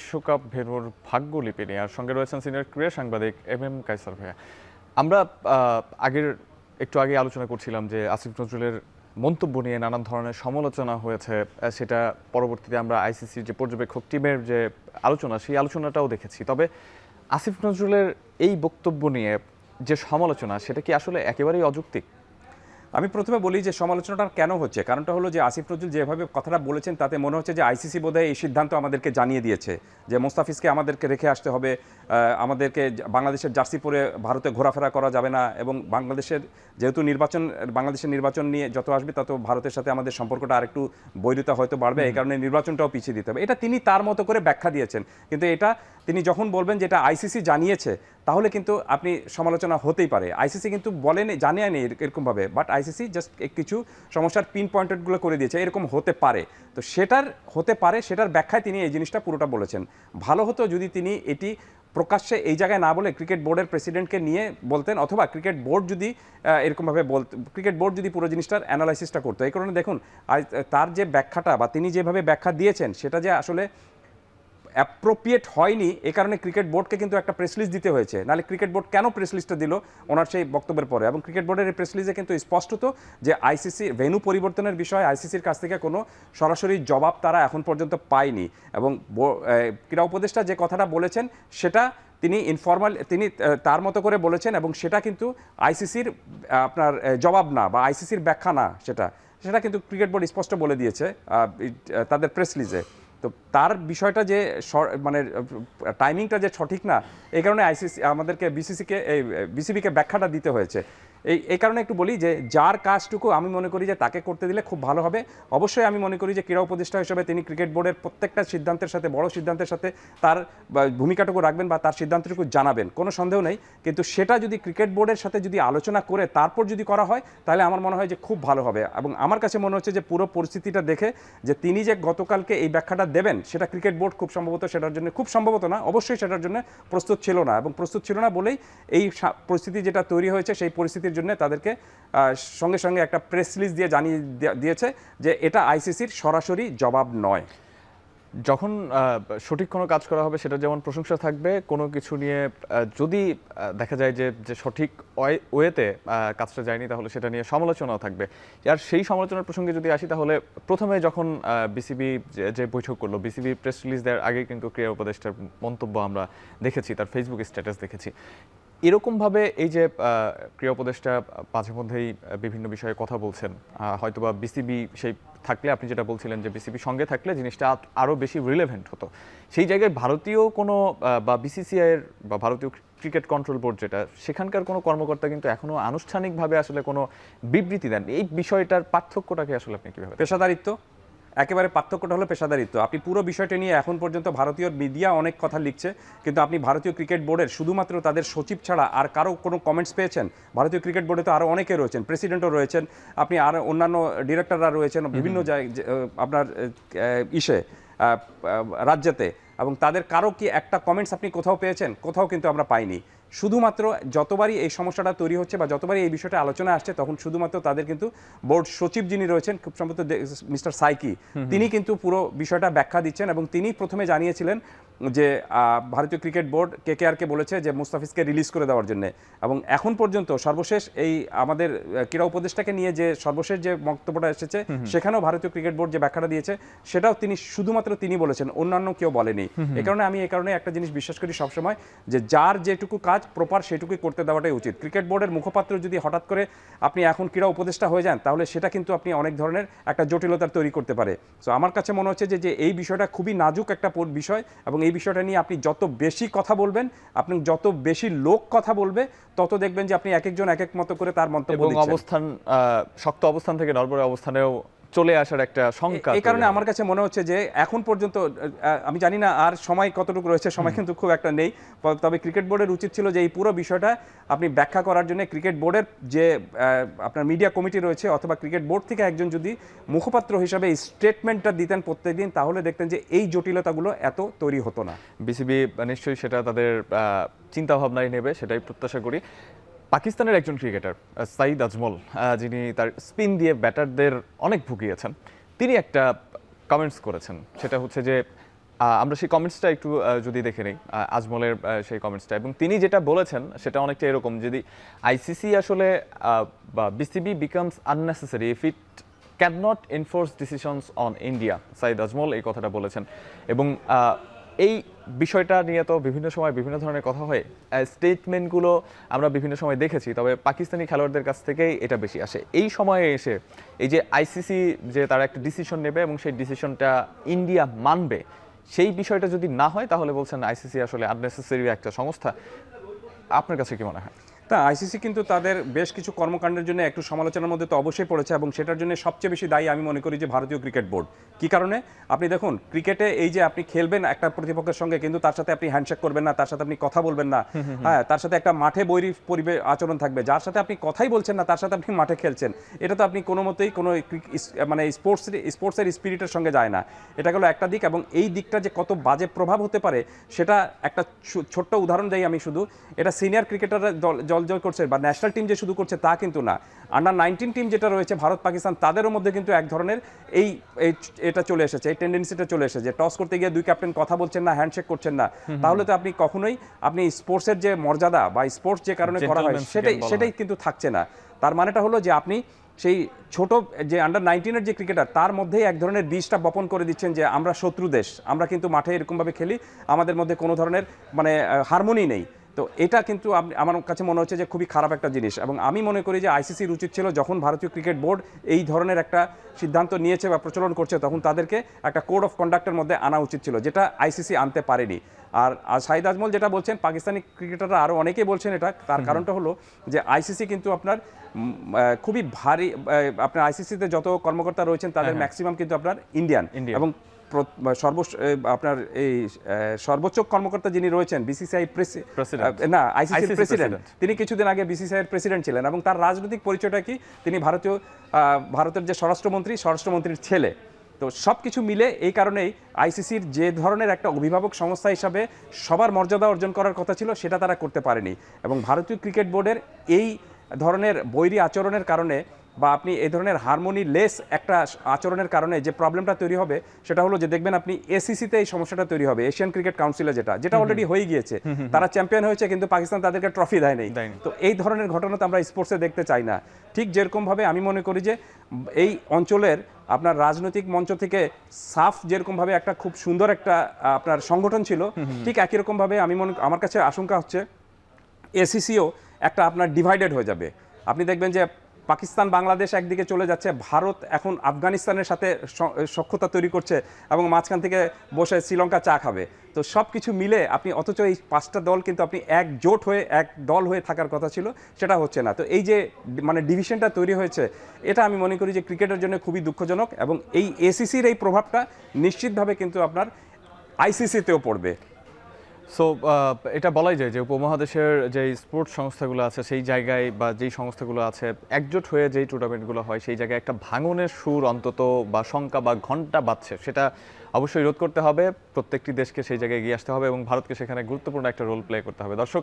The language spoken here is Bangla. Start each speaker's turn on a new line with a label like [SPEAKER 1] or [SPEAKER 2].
[SPEAKER 1] বিশ্বকাপ ভেন্যুর ভাগ্যলিপি নিয়ে আর সঙ্গে রয়েছেন সিনিয়র ক্রীড়া সাংবাদিক এম কায়সার ভাইয়া। আমরা একটু আগে আলোচনা করছিলাম যে আসিফ নজরুলের মন্তব্য নিয়ে নানান ধরনের সমালোচনা হয়েছে, সেটা পরবর্তীতে আমরা আইসিসির যে পর্যবেক্ষক টিমের যে আলোচনা, সেই আলোচনাটাও দেখেছি। তবে আসিফ নজরুলের এই বক্তব্য নিয়ে যে সমালোচনা, সেটা কি আসলে একেবারেই অযৌক্তিক?
[SPEAKER 2] আমি প্রথমে বলি যে সমালোচনাটা কেন হচ্ছে, কারণটা হলো যে আসিফ নজরুল যেভাবে কথাটা বলেছেন তাতে মনে হচ্ছে যে আইসিসি বোধহয় এই সিদ্ধান্ত আমাদেরকে জানিয়ে দিয়েছে যে মোস্তাফিজকে আমাদেরকে রেখে আসতে হবে, আমাদেরকে বাংলাদেশের জার্সি পরে ভারতে ঘোরাফেরা করা যাবে না, এবং যেহেতু বাংলাদেশের নির্বাচন নিয়ে যত আসবে তত ভারতের সাথে আমাদের সম্পর্কটা আরেকটু বৈরিতা হয়তো বাড়বে, এই কারণে নির্বাচনটাও পিছিয়ে দিতে হবে। এটা তিনি তার মতো করে ব্যাখ্যা দিয়েছেন, কিন্তু এটা তিনি যখন বলবেন যে এটা আইসিসি জানিয়েছে, তাহলে কিন্তু আপনি সমালোচনা হতেই পারে। আইসিসি কিন্তু বলেন জানিয়ে নেই এরকমভাবে, বাট আইসিসি জাস্ট কিছু সমস্যার পিন পয়েন্টেডগুলো করে দিয়েছে, এরকম হতে পারে। তো সেটার ব্যাখ্যায় তিনি এই জিনিসটা পুরোটা বলেছেন। ভালো হতো যদি তিনি এটি প্রকাশ্যে এই জায়গায় না বলে ক্রিকেট বোর্ডের প্রেসিডেন্টকে নিয়ে বলতেন, অথবা ক্রিকেট বোর্ড যদি পুরো জিনিসটার অ্যানালাইসিসটা করতো। এই কারণে দেখুন তার যে ব্যাখ্যাটা বা তিনি যেভাবে ব্যাখ্যা দিয়েছেন সেটা যে আসলে অ্যাপ্রোপ্রিয়েট হয়নি, এ কারণে ক্রিকেট বোর্ডকে কিন্তু একটা প্রেস লিস্ট দিতে হয়েছে। নাহলে ক্রিকেট বোর্ড কেন প্রেস লিস্টটা দিল ওনার সেই বক্তব্যের পরে? এবং ক্রিকেট বোর্ডের এই প্রেস লিস্টে কিন্তু স্পষ্টত যে আইসিসি ভেন্যু পরিবর্তনের বিষয়ে আইসিসির কাছ থেকে কোনো সরাসরি জবাব তারা এখন পর্যন্ত পায়নি। এবং ক্রীড়া উপদেষ্টা যে কথাটা বলেছেন সেটা তিনি তার মতো করে বলেছেন, এবং সেটা কিন্তু আইসিসির আপনার জবাব না বা আইসিসির ব্যাখ্যা না, সেটা কিন্তু ক্রিকেট বোর্ড স্পষ্ট বলে দিয়েছে তাদের প্রেস লিস্টে। তো তার বিষয়টা যে মানে টাইমিংটা যে সঠিক না, এই কারণে আইসিসি আমাদেরকে বিসিবিকে ব্যাখ্যাটা দিতে হয়েছে। এই কারণে একটু বলি যে যার কাজটুকু আমি মনে করি যে তাকে করতে দিলে খুব ভালো হবে। অবশ্যই আমি মনে করি যে ক্রীড়া উপদেষ্টা হিসেবে তিনি ক্রিকেট বোর্ডের প্রত্যেকটা সিদ্ধান্তের সাথে, বড় সিদ্ধান্তের সাথে তার ভূমিকাটুকু রাখবেন বা তার সিদ্ধান্তটুকু জানাবেন, কোনো সন্দেহ নেই। কিন্তু সেটা যদি ক্রিকেট বোর্ডের সাথে যদি আলোচনা করে তারপর যদি করা হয়, তাহলে আমার মনে হয় যে খুব ভালো হবে। এবং আমার কাছে মনে হচ্ছে যে পুরো পরিস্থিতিটা দেখে যে তিনি যে গতকালকে এই ব্যাখ্যাটা দেবেন, সেটা ক্রিকেট বোর্ড খুব সম্ভবত না, অবশ্যই সেটার জন্য প্রস্তুত ছিল না, এবং প্রস্তুত ছিল না বলেই এই পরিস্থিতি যেটা তৈরি হয়েছে, সেই পরিস্থিতির জন্য তাদেরকে সঙ্গে সঙ্গে একটা প্রেস রিলিজ দিয়ে জানিয়ে দিয়েছে যে এটা আইসিসির সরাসরি জবাব নয়।
[SPEAKER 1] যখন সঠিক কোনো কাজ করা হবে সেটা যেমন প্রশংসা থাকবে, কোনো কিছু নিয়ে যদি দেখা যায় যে সঠিক ওয়েতে কাজটা যায়নি, তাহলে সেটা নিয়ে সমালোচনাও থাকবে। আর সেই সমালোচনার প্রসঙ্গে যদি আসি, তাহলে প্রথমে যখন বিসিবি যে বৈঠক করলো, বিসিবি প্রেস রিলিজ দেওয়ার আগে কিন্তু ক্রীড়া উপদেষ্টার মন্তব্য আমরা দেখেছি, তার ফেসবুক স্ট্যাটাস দেখেছি। এরকমভাবে এই যে ক্রীড়া উপদেষ্টা মাঝে মধ্যেই বিভিন্ন বিষয়ে কথা বলছেন, হয়তোবা বিসিবি সেই থাকলে, আপনি যেটা বলছিলেন যে বিসিবি সঙ্গে থাকলে জিনিসটা আরও বেশি রিলেভেন্ট হতো, সেই জায়গায় ভারতীয় কোনো বা বিসিসিআইয়ের বা ভারতীয় ক্রিকেট কন্ট্রোল বোর্ড যেটা, সেখানকার কোনো কর্মকর্তা কিন্তু এখনও আনুষ্ঠানিকভাবে আসলে কোনো বিবৃতি দেন। এই বিষয়টার পার্থক্যটাকে আসলে আপনি কীভাবে?
[SPEAKER 2] পেশাদারিত্ব, একেবারে পার্থক্যটা হলো পেশাদারিত্ব। আপনি পুরো বিষয়টা নিয়ে এখন পর্যন্ত ভারতীয় মিডিয়া অনেক কথা লিখছে, কিন্তু আপনি ভারতীয় ক্রিকেট বোর্ডের শুধুমাত্র তাদের সচিব ছাড়া আর কারো কোনো কমেন্টস পেয়েছেন? ভারতীয় ক্রিকেট বোর্ডে তো আরও অনেকে রয়েছেন, প্রেসিডেন্টও রয়েছেন, আপনি আর অন্যান্য ডিরেক্টররা রয়েছেন বিভিন্ন আপনার রাজ্যতে, এবং তাদের কারো কি একটা কমেন্টস আপনি কোথাও পেয়েছেন? কোথাও কিন্তু আমরা পাইনি। শুধুমাত্র যতবারই এই সমস্যাটা তৈরি হচ্ছে বা যতবারই এই বিষয়টা আলোচনা আসছে, তখন শুধুমাত্র তাদের কিন্তু বোর্ড সচিব যিনি রয়েছেন, খুব সম্ভবত মিস্টার সাইকি, তিনি কিন্তু পুরো বিষয়টা ব্যাখ্যা দিচ্ছেন। এবং তিনি প্রথমে জানিয়েছিলেন যে ভারতীয় ক্রিকেট বোর্ড কেকেআরকে বলেছে যে মুস্তাফিজকে রিলিজ করে দেওয়ার জন্য, এবং এখন পর্যন্ত সর্বশেষ এই আমাদের ক্রীড়া উপদেষ্টাকে নিয়ে যে সর্বশেষ যে বক্তব্যটা এসেছে, সেখানেও ভারতীয় ক্রিকেট বোর্ড যে ব্যাখ্যাটা দিয়েছে, সেটাও শুধুমাত্র তিনি বলেছেন, অন্যান্য কেউ বলেনি। এই কারণে একটা জিনিস বিশ্বাস করি সবসময়, যে যার যেটুকু কাজ প্রপার সেটুকুই করতে দেওয়াটাই উচিত। ক্রিকেট বোর্ডের মুখপাত্র যদি হঠাৎ করে আপনি এখন ক্রীড়া উপদেষ্টা হয়ে যান, তাহলে সেটা কিন্তু আপনি অনেক ধরনের একটা জটিলতার তৈরি করতে পারে। সো আমার কাছে মনে হচ্ছে যে এই বিষয়টা খুবই নাজুক একটা বিষয়, এবং এই বিষয়টা নিয়ে আপনি যত বেশি কথা বলবেন, আপনি যত বেশি লোক কথা বলবে, তত দেখবেন যে আপনি এক একজন এক এক মতো করে তার মন্তব্য দিচ্ছেন।
[SPEAKER 1] শক্ত অবস্থান থেকে নড়বড়ে অবস্থানেও চলে আসার একটা শঙ্কা।
[SPEAKER 2] এই কারণে আমার কাছে মনে হচ্ছে যে এখন পর্যন্ত আমি জানি না আর সময় কতটুকু রয়েছে, সময় কিন্তু খুব একটা নেই, তবে ক্রিকেট বোর্ডের উচিত ছিল যে এই পুরো বিষয়টা আপনি ব্যাখ্যা করার জন্য ক্রিকেট বোর্ডের যে আপনার মিডিয়া কমিটি রয়েছে, অথবা ক্রিকেট বোর্ড থেকে একজন যদি মুখপাত্র হিসাবে এই স্টেটমেন্টটা দিতেন প্রত্যেকদিন, তাহলে দেখতেন যে এই জটিলতাগুলো এত তৈরি হতো না।
[SPEAKER 1] বিসিবি নিশ্চয়ই সেটা তাদের চিন্তাভাবনায় নেবে, সেটাই প্রত্যাশা করি। পাকিস্তানের একজন ক্রিকেটার সাঈদ আজমল, যিনি তার স্পিন দিয়ে ব্যাটারদের অনেক ভুগিয়েছেন, তিনি একটা কমেন্টস করেছেন, সেটা হচ্ছে যে আমরা সেই কমেন্টসটা একটু যদি দেখে নিই, আজমলের সেই কমেন্টসটা, এবং তিনি যেটা বলেছেন সেটা অনেকটা এরকম, যদি আইসিসি আসলে বা BCB becomes unnecessary if it can not enforce decisions on India, Saeed Ajmal এই কথাটা বলেছেন। এবং এই বিষয়টা নিয়ে তো বিভিন্ন সময় বিভিন্ন ধরনের কথা হয়, স্টেটমেন্টগুলো আমরা বিভিন্ন সময় দেখেছি, তবে পাকিস্তানি খেলোয়াড়দের কাছ থেকেই এটা বেশি আসে। এই সময়ে এসে এই যে আইসিসি যে তারা একটা ডিসিশন নেবে এবং সেই ডিসিশনটা ইন্ডিয়া মানবে, সেই বিষয়টা যদি না হয় তাহলে বলছেন আইসিসি আসলে আননেসেসারি একটা সংস্থা। আপনার কাছে কি মনে হয়?
[SPEAKER 2] তা আইসিসি কিন্তু তাদের বেশ কিছু কর্মকাণ্ডের জন্য একটু সমালোচনার মধ্যে তো অবশ্যই পড়েছে, এবং সেটার জন্য সবচেয়ে বেশি দায়ী আমি মনে করি যে ভারতীয় ক্রিকেট বোর্ড। কী কারণে? আপনি দেখুন, ক্রিকেটে এই যে আপনি খেলবেন একটা প্রতিপক্ষের সঙ্গে, কিন্তু তার সাথে আপনি হ্যান্ডশেক করবেন না, তার সাথে আপনি কথা বলবেন না, হ্যাঁ, তার সাথে একটা মাঠে বৈরী পরিবেশ আচরণ থাকবে। যার সাথে আপনি কথাই বলছেন না তার সাথে আপনি মাঠে খেলছেন, এটা তো আপনি কোনো মতেই কোনো মানে স্পোর্টসের স্পিরিটের সঙ্গে যায় না। এটা গেলো একটা দিক, এবং এই দিকটা যে কত বাজে প্রভাব হতে পারে সেটা একটা ছোট্ট উদাহরণ দেই আমি শুধু। এটা সিনিয়র ক্রিকেটাররা জয় করছে বা ন্যাশনাল টিম যে শুধু করছে তা কিন্তু না, আন্ডার 19 টিম যেটা রয়েছে ভারত পাকিস্তান, তাদেরও মধ্যে কিন্তু এক ধরনের এটা চলে এসেছে, এই টেন্ডেন্সিটা চলে এসেছে। টস করতে গিয়ে দুই ক্যাপ্টেন কথা বলছেন না, হ্যান্ডশেক করছেন না, তাহলে তো আপনি কখনোই আপনি স্পোর্টসের যে মর্যাদা বা স্পোর্টস যে কারণে করা হয় সেটাই কিন্তু থাকছে না। তার মানেটা হলো যে আপনি সেই ছোট যে আন্ডার 19-এর যে ক্রিকেটার, তার মধ্যেই এক ধরনের বীজটা বপন করে দিচ্ছেন যে আমরা শত্রু দেশ, আমরা কিন্তু মাঠে এরকমভাবে খেলি, আমাদের মধ্যে কোনো ধরনের মানে হারমোনি নেই। তো এটা কিন্তু আমার কাছে মনে হচ্ছে যে খুবই খারাপ একটা জিনিস, এবং আমি মনে করি যে আইসিসির উচিত ছিল যখন ভারতীয় ক্রিকেট বোর্ড এই ধরনের একটা সিদ্ধান্ত নিয়েছে বা প্রচলন করছে, তখন তাদেরকে একটা কোড অফ কন্ডাক্টের মধ্যে আনা উচিত ছিল, যেটা আইসিসি আনতে পারেনি। আর সাইদ আজমল যেটা বলছেন, পাকিস্তানি ক্রিকেটাররা আরও অনেকেই বলছেন এটা, তার কারণটা হলো যে আইসিসি কিন্তু আপনার খুবই ভারী, আপনার আইসিসিতে যত কর্মকর্তা রয়েছেন তাদের ম্যাক্সিমাম কিন্তু আপনার ইন্ডিয়ান, এবং আপনার এই সর্বোচ্চ কর্মকর্তা যিনি রয়েছেন বিসিসিআই না আইসিসির প্রেসিডেন্ট, তিনি কিছুদিন আগে বিসিসিআই এর প্রেসিডেন্ট ছিলেন, এবং তার রাজনৈতিক পরিচয়টা কি, তিনি ভারতের যে স্বরাষ্ট্রমন্ত্রীর ছেলে। তো সব কিছু মিলে এই কারণেই আইসিসির যে ধরনের একটা অভিভাবক সংস্থা হিসাবে সবার মর্যাদা অর্জন করার কথা ছিল সেটা তারা করতে পারেনি, এবং ভারতীয় ক্রিকেট বোর্ডের এই ধরনের বৈরী আচরণের কারণে বা আপনি এই ধরনের হারমোনি লেস একটা আচরণের কারণে যে প্রবলেমটা তৈরি হবে সেটা হলো যে দেখবেন আপনি এসিসিতে এই সমস্যাটা তৈরি হবে, এশিয়ান ক্রিকেট কাউন্সিলে, যেটা অলরেডি হয়ে গিয়েছে। তারা চ্যাম্পিয়ন হয়েছে কিন্তু পাকিস্তান তাদেরকে ট্রফি দেয় নাই। তো এই ধরনের ঘটনা তো আমরা স্পোর্টসে দেখতে চাই না। ঠিক যেরকমভাবে আমি মনে করি যে এই অঞ্চলের আপনার রাজনৈতিক মঞ্চ থেকে সাফ যেরকমভাবে একটা খুব সুন্দর একটা আপনার সংগঠন ছিল, ঠিক একই রকমভাবে আমার কাছে আশঙ্কা হচ্ছে এসিসিও একটা আপনার ডিভাইডেড হয়ে যাবে। আপনি দেখবেন যে পাকিস্তান বাংলাদেশ একদিকে চলে যাচ্ছে, ভারত এখন আফগানিস্তানের সাথে সখ্যতা তৈরি করছে, এবং মাঝখান থেকে বসে শ্রীলঙ্কা চা খাবে। তো সব কিছু মিলে আপনি অথচ এই 5টা দল কিন্তু আপনি একজোট হয়ে এক দল হয়ে থাকার কথা ছিল, সেটা হচ্ছে না। তো এই যে মানে ডিভিশনটা তৈরি হয়েছে, এটা আমি মনে করি যে ক্রিকেটের জন্য খুবই দুঃখজনক, এবং এই এসিসির এই প্রভাবটা নিশ্চিতভাবে কিন্তু আপনার আইসিসিতেও পড়বে।
[SPEAKER 1] সো এটা বলাই যায় যে উপমহাদেশের যে স্পোর্টস সংস্থাগুলো আছে সেই জায়গায় বা যেই সংস্থাগুলো আছে একজোট হয়ে যেই টুর্নামেন্টগুলো হয় সেই জায়গায় একটা ভাঙনের সুর অন্তত বা শঙ্কা বা ঘণ্টা বাজছে, সেটা অবশ্যই রোধ করতে হবে। প্রত্যেকটি দেশকে সেই জায়গায় এগিয়ে আসতে হবে এবং ভারতকে সেখানে গুরুত্বপূর্ণ একটা রোল প্লে করতে হবে। দর্শক,